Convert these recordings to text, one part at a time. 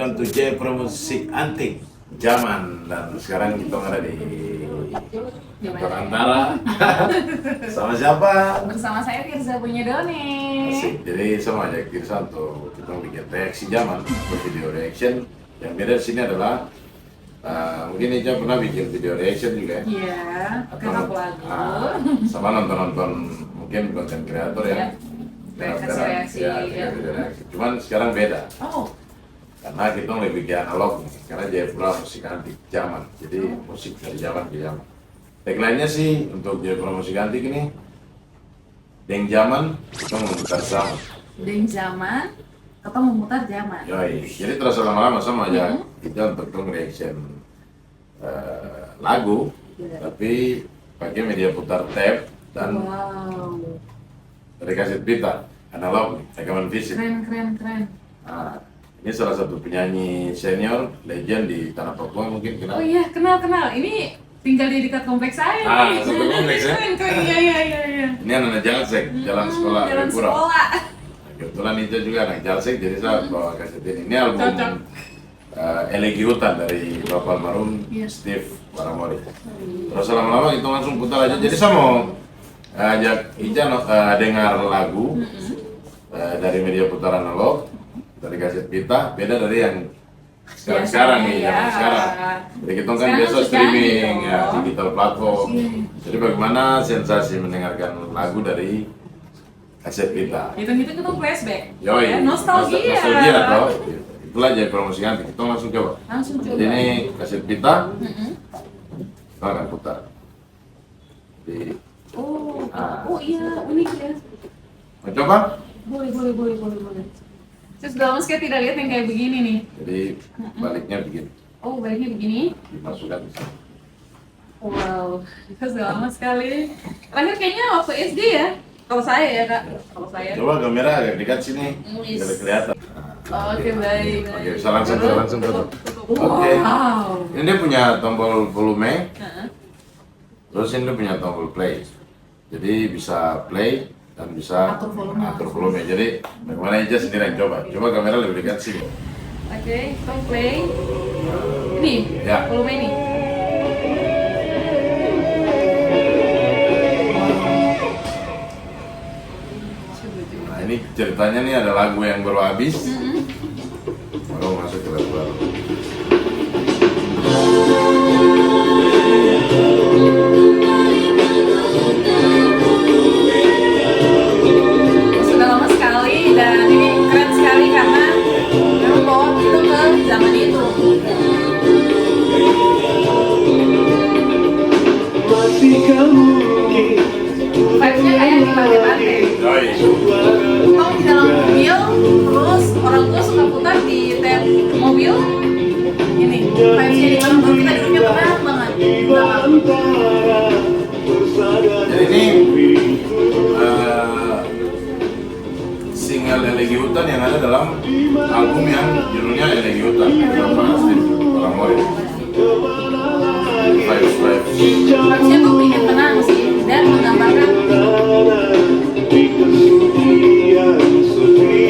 welcome to J Musik Antik Zaman. Dan sekarang kita ada di Antara sama siapa? Bersama saya Tirza punya Done. Asik. Jadi sama aja Tirza untuk kita bikin reaksi zaman untuk video reaction. Yang beda di sini adalah mungkin Ica pernah bikin video reaction juga ya? Iya, karena lagu. Sama nonton-nonton mungkin konten kreator ya? Reaksi. Video reaksi. Cuman sekarang beda. Oh. Karena kita lebih ke analog nih, karena Jayapura musik antik zaman, jadi musik dari zaman ke zaman. Tagline-nya sih untuk Jayapura musik antik ini, Deng zaman, kita memutar zaman. Deng zaman, kita memutar zaman. Yoi, jadi terasa lama-lama sama aja kita untuk reaction lagu, tapi pakai media putar tape dan dari kaset pita, analog nih, rekaman fisik. Keren. Nah, ini salah satu penyanyi senior, legend di Tanah Papua mungkin kenal. Oh iya, kenal. Ini tinggal di dekat kompleks saya nih. Satu kompleks ya? Iya. Ini anak Jalsek, jalan sekolah Jalan Jayapura. sekolah. Kebetulan itu juga anak Jalsek, jadi saya bawa kaset ini. Ini album Cocok. Elegi Hutan dari Bapak Almarhum Steve Waramori. Terus lama-lama kita langsung putar aja. Jadi saya mau ajak Ica dengar lagu dari media putar analog, dari kaset pita, beda dari yang sekarang nih, zaman sekarang. Jadi kita kan Sekarang biasa sudah streaming gitu. ya, digital platform. Jadi bagaimana sensasi mendengarkan lagu dari kaset pita? Hitung-hitung kita flashback. Yoi, Ya, nostalgia. nostalgia toh. Itulah jadi promosi nanti. Kita langsung coba. Langsung coba. Jadi ini kaset pita, kita akan putar. Jadi, Oh iya, unik ya. mau coba? Boleh. Terus udah lama sekali tidak lihat yang kayak begini nih. Jadi baliknya begini, Oh, baiknya begini. dimasukkan di sini. Wow, itu sudah lama sekali. Terakhir kayaknya waktu SD ya. Kalau saya ya kak, kalau saya. Coba kamera agak dekat sini, biar kelihatan. Oke, baik. Oke, bisa langsung tutup. Wow. Oke. Ini dia punya tombol volume, Heeh. terus ini dia punya tombol play. Jadi bisa play dan bisa Atur volume. Jadi bagaimana aja sendiri yang coba. Coba kamera lebih dekat sini. Oke, kita play. Ini, Ya. volume ini. Nah ini ceritanya nih ada lagu yang baru habis, baru masuk ke lagu baru. Sudah lama sekali dan ini keren sekali karena memang bawa kita ke zaman itu. Vibes-nya kayak di pantai-pantai. Yoi. Kalau di dalam mobil, terus orang tua suka putar di tab mobil. Ini vibes-nya di mana tuh kita duduknya tenang banget. Dalam. Jadi ini single Elegi Hutan yang ada dalam album yang judulnya Elegi Hutan. Bapak Steve Waramori. Vibes. Vibes-nya tuh bikin tenang sih dan menggambarkan berada di kesunyian sepi.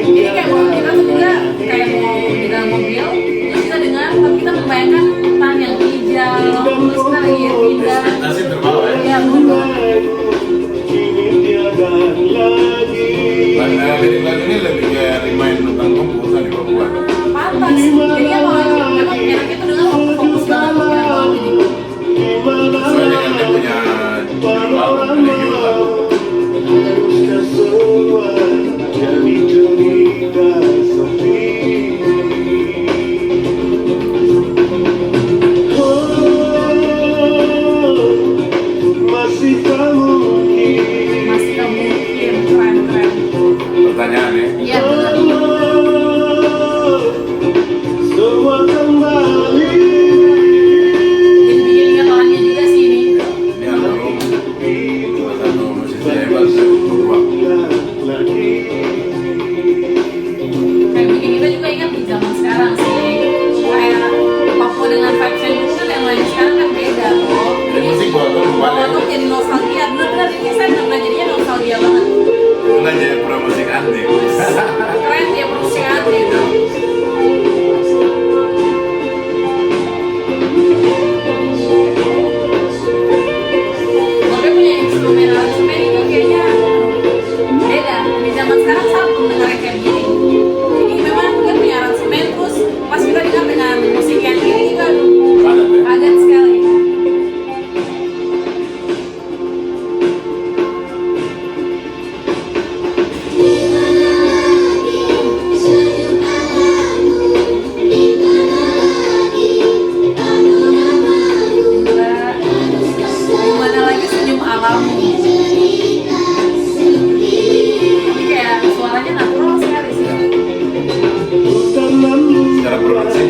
Ini kayak mau kita tuh juga kayak mau di dalam mobil, terus kita dengar, tapi kita membayangkan hutan yang hijau, terus kita lagi pindah. Ekspektasi terbawa ya. Ya betul.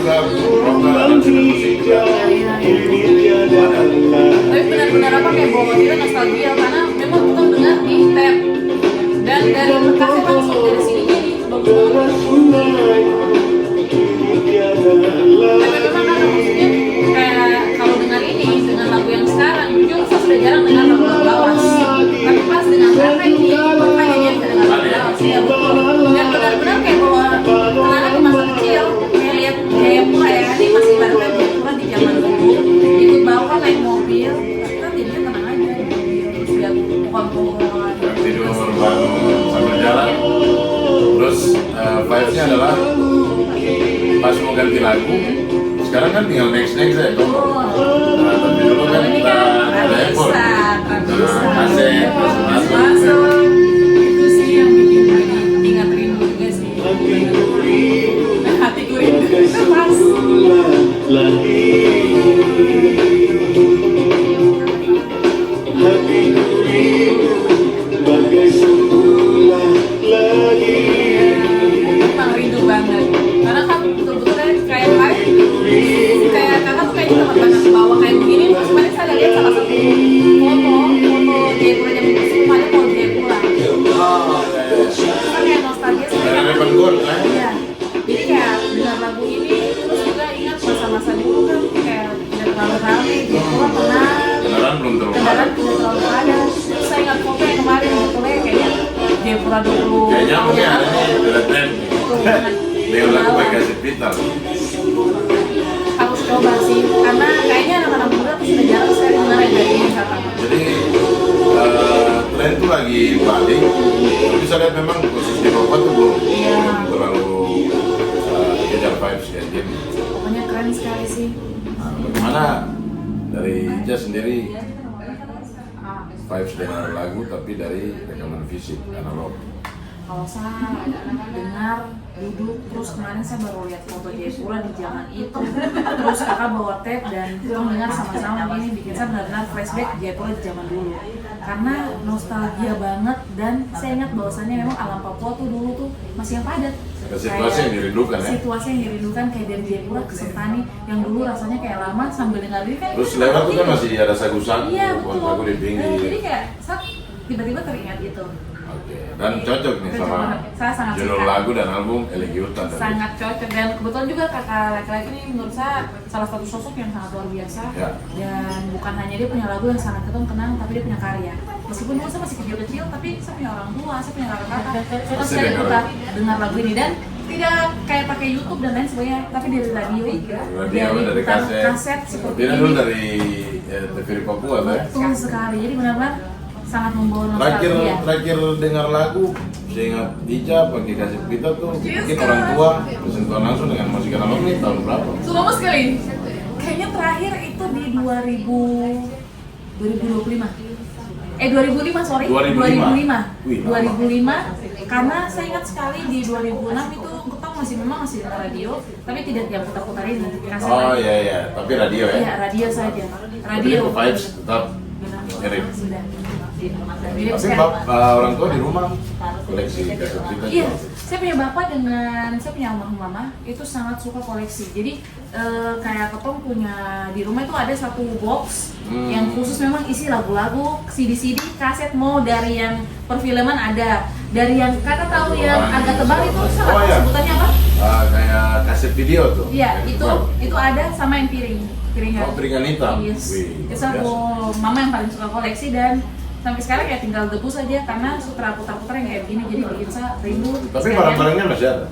juga program aransemen musik juga. Ada. Tapi benar-benar apa kayak bawa kita nostalgia karena memang kita dengar di tape dan dari bekasnya langsung dari sininya nih bagus banget. Tapi memang kan maksudnya kayak kalau dengar ini dengan lagu yang sekarang jujur saya sudah jarang dengar lagu lawas. Tapi pas dengan rap ini makanya bisa dengar lagu lawas ya betul. Dan benar-benar kayak bawa kenangan di masa kecil kayak lihat Jayapura ya ini masih ibaratnya Jayapura di zaman dulu ikut bawa naik mobil kan jadinya tenang aja di mobil terus lihat pohon-pohon Tidur bangun sambil jalan. Terus vibes-nya adalah pas mau ganti lagu, sekarang kan tinggal next ya tuh. Nah, tapi dulu kan kita ada handphone, kaset masuk. itu sih yang bikin ingat rindu juga sih hatiku rindu pas emang rindu banget karena kan betul-betul kayak kayak kakak tuh kayaknya tempat banyak bawa kayak begini terus kemarin saya lihat salah satu foto Jayapura jam itu sebelum ada mau Jayapura kan kayak nostalgia sih Ada Repan Gon kan? iya jadi kayak dengar lagu ini terus juga ingat masa-masa dulu kan kayak tidak terlalu ramai Jayapura tenang Beneran belum terlalu kendaraan tidak terlalu padat terus saya ingat foto yang kemarin fotonya kayaknya Jayapura dulu Kayaknya mungkin hari ini udah tren. betul banget Dia lagu pakai kaset vital. harus coba sih karena kayaknya anak-anak muda tuh sudah jarang sekali dengar yang kayak gini sekarang. Jadi tren itu lagi balik. Tapi bisa lihat memang khusus di Papua tuh belum terlalu kejar vibes kayak gini. Pokoknya keren sekali sih. Nah, bagaimana dari Ica sendiri vibes dengan lagu tapi dari rekaman fisik analog? Kalau saya dengar duduk terus kemarin saya baru lihat foto Jayapura di zaman itu terus kakak bawa tape dan kita dengar sama-sama ini bikin saya benar-benar flashback Jayapura di zaman dulu karena nostalgia banget dan saya ingat bahwasannya memang alam Papua tuh dulu tuh masih yang padat. Situasi yang dirindukan ya? Situasi yang dirindukan kayak dari Jayapura ke Sentani yang dulu rasanya kayak lama sambil dengar ini kan Terus lewat tuh kan masih ada sagu-sagu, iya pohon betul. sagu di pinggir. Jadi kayak tiba-tiba teringat itu. Oke, dan cocok nih Cocok sama banget. Saya sangat judul suka. lagu dan album Elegi Hutan. Sangat cocok dan kebetulan juga kakak laki-laki ini menurut saya salah satu sosok yang sangat luar biasa Ya. dan bukan hanya dia punya lagu yang sangat kenang tapi dia punya karya meskipun dulu saya masih kecil-kecil tapi saya punya orang tua, saya punya kakak-kakak saya Pasti sekali dengar. dengar lagu ini dan tidak kayak pakai YouTube dan lain sebagainya tapi dari radio Dari kaset. seperti Dia dulu ini dari TVRI Papua tuh ya. betul sekali jadi benar-benar sangat membawa Terakhir nostalgia dengar lagu, saya ingat Ica pakai kaset kita tuh mungkin orang tua bersentuhan langsung dengan musik analog ini tahun berapa? sudah lama sekali kayaknya terakhir itu di 2025 2005 sorry 2005. Wih, 2005 karena saya ingat sekali di 2006 itu kita masih dengar radio tapi tidak yang putar-putarin kaset Oh iya, tapi radio ya? iya radio saja Tapi radio itu vibes tetap mirip. sudah Tapi orang tua di rumah koleksi kaset kita Iya, juga. saya punya bapak dengan saya punya almarhum mama itu sangat suka koleksi. Jadi kayak ketong punya di rumah itu ada satu box yang khusus memang isi lagu-lagu, CD-CD, kaset mau dari yang perfilman ada, dari yang kakak tahu yang agak tebal itu iya. sebutannya apa? Kayak kaset video tuh. Iya, Yang itu tebal. ada sama yang piringan. Oh, piringan hitam. Yes. Wih, Itu luar aku biasa. mama yang paling suka koleksi dan sampai sekarang kayak tinggal debu saja karena sutra putar-putar yang kayak begini jadi bikin saya rindu. Tapi sekalian. barang-barangnya masih ada.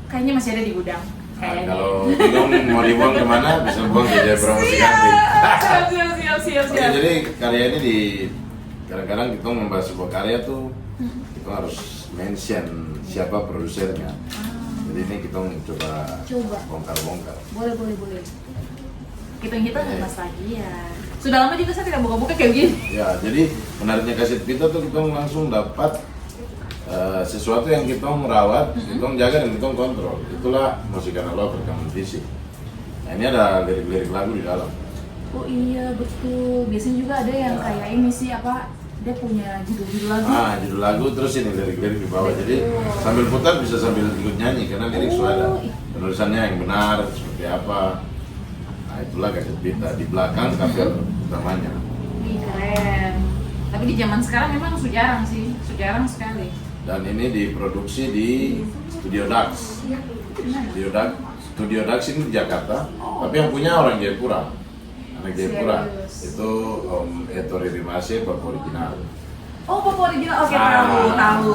Kayaknya masih ada di gudang. Nah, Kayaknya. kalau bingung mau dibuang kemana, bisa buang ke Jayapura Musik Country. Siap. Oke, jadi karya ini di kadang-kadang kita membahas sebuah karya tuh kita harus mention siapa produsernya. Jadi ini kita mencoba bongkar-bongkar. Boleh. Kita nostalgia. Sudah lama juga saya tidak buka-buka kayak gini. Ya, jadi menariknya kaset kita tuh kita langsung dapat sesuatu yang kita merawat, kita jaga dan kita kontrol. Itulah musik analog rekaman fisik. Nah, ini ada lirik-lirik lagu di dalam. Oh iya betul. Biasanya juga ada yang kayak ini sih apa dia punya judul-judul lagu. Judul lagu terus ini lirik-lirik di bawah. Jadi sambil putar bisa sambil ikut nyanyi karena lirik sudah ada. Penulisannya yang benar seperti apa. Nah itulah Kaset Pita. Di belakang cover utamanya. Ih, keren. Tapi di zaman sekarang memang jarang sih, jarang sekali. Dan ini diproduksi di Studio Dax. Studio Dax ini di Jakarta, tapi yang punya orang Jayapura. Anak Jayapura. Itu Om Ettore Rimase, Bapak original. Oh, Bapak original, oke, tahu.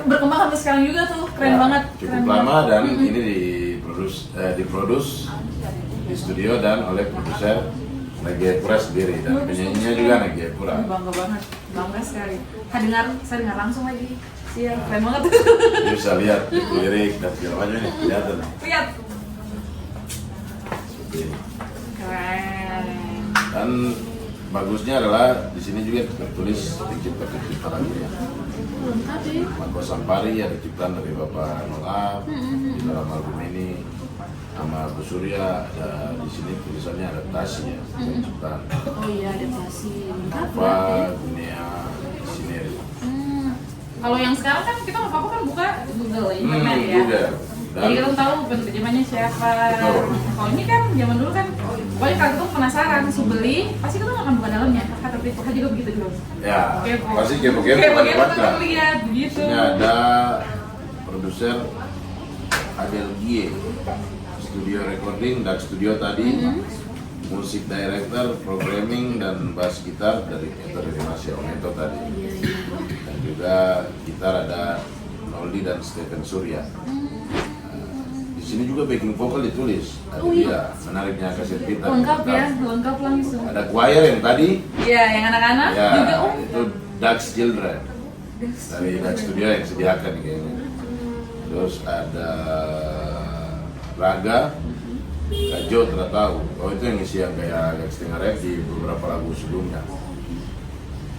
Berkembang sampai sekarang juga tuh, keren banget. Cukup keren lama banget. dan ini diproduksi di studio dan oleh produser anak Jayapura sendiri dan penyanyinya juga anak Jayapura. Bangga banget, bangga sekali. Saya dengar langsung lagi. Iya, keren banget. Jadi bisa lihat lirik dan segala macam ini kelihatan. Lihat. Seperti ini. Keren. Dan bagusnya adalah di sini juga tertulis pencipta lagunya. Lengkap ya. Marco Sampari ada ciptaan dari Bapak Nolap di dalam album ini. Sama Bu Surya ada di sini tulisannya adaptasi ya, ciptaan. Oh iya, adaptasi. Lengkap Apa ya. dunia sineri. Kalau yang sekarang kan kita nggak apa-apa kan buka Google internet ya. Google. Jadi kita tahu penerjemahnya siapa. Betul. Kalau ini kan zaman dulu kan, pokoknya kalau kita penasaran, beli, pasti kita nggak akan buka dalamnya. Kata Kakak juga begitu dulu. Ya, Kepo. pasti kepo-kepo Kepo pada kita lihat begitu. Ini ada produser Adel Gie, studio recording, Dax Studio tadi, musik director, programming dan bass gitar dari Ettore Rimase Om Eto tadi. Dan juga gitar ada Noldi dan Stephen Surya. Di sini juga backing vocal ditulis. Ada dia, menariknya Kaset Pita. Lengkap ya, lengkap langsung. Ada choir yang tadi. Iya, yang anak-anak Ya, juga. Oh, itu Dax Children dari Dax Studio yang sediakan kayaknya. Terus ada Raga, Kak Jo tahu. Oh itu yang isi yang kayak agak setengah rap di beberapa lagu sebelumnya.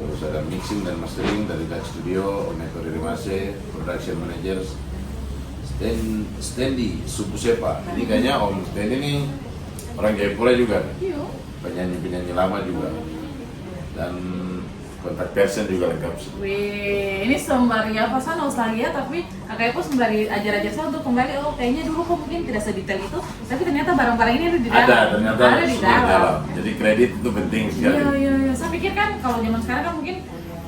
Terus ada mixing dan mastering dari Dax Studio, Om Ettore Rimase, production manager Stendi Supusepa. Ini kayaknya Om Stendi ini orang Jayapura juga, iya. penyanyi-penyanyi lama juga. Dan kontak person juga lengkap sih. Wih, ini sembari apa sih nostalgia, tapi kakak Eko sembari ajar-ajar saya untuk kembali. Oh, kayaknya dulu kok mungkin tidak sedetail itu, tapi ternyata barang-barang ini ada di dalam. Ada, ternyata ada di semua dalam. Jadi kredit itu penting sekali. Iya. Saya pikir kan kalau zaman sekarang kan mungkin,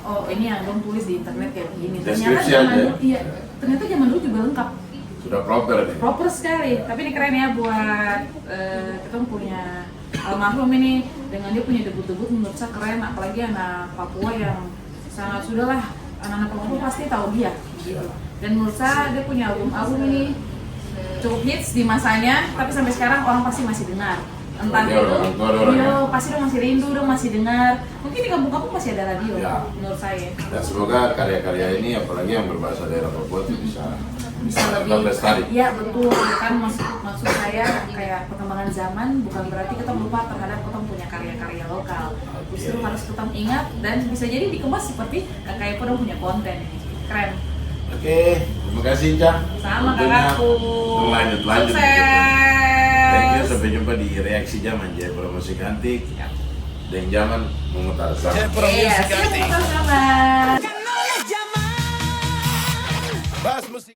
oh ini yang dong tulis di internet kayak begini. Ternyata Deskripsi zaman aja. dulu, iya, ternyata zaman dulu juga lengkap. Sudah proper nih. Proper sekali. Tapi ini keren ya buat kita punya almarhum ini, dengan dia punya debut-debut menurut saya keren, apalagi anak Papua yang sangat sudahlah, anak-anak Papua pasti tahu dia gitu. Dan menurut saya dia punya album ini cukup hits di masanya, tapi sampai sekarang orang pasti masih dengar. Entah Oke, itu, orang tua ada orang iya, ya. pasti dong masih rindu, dong masih dengar. Mungkin di kampung-kampung masih ada radio, Ya. menurut saya. Dan semoga karya-karya ini apalagi yang berbahasa daerah Papua itu bisa Lebih lestari. iya betul, kan maksud saya kayak perkembangan zaman bukan berarti kita lupa terhadap kita punya karya-karya lokal. Justru harus tetap ingat dan bisa jadi dikemas seperti kakak Eko punya konten. Keren. Oke, terima kasih Cah. Sama Tentunya kakakku. Lanjut. Sukses. Thank you, sampai jumpa di reaksi zaman Jayapura Musik Antik dan zaman memutar sama. Iya, siap sama. Bahas musik.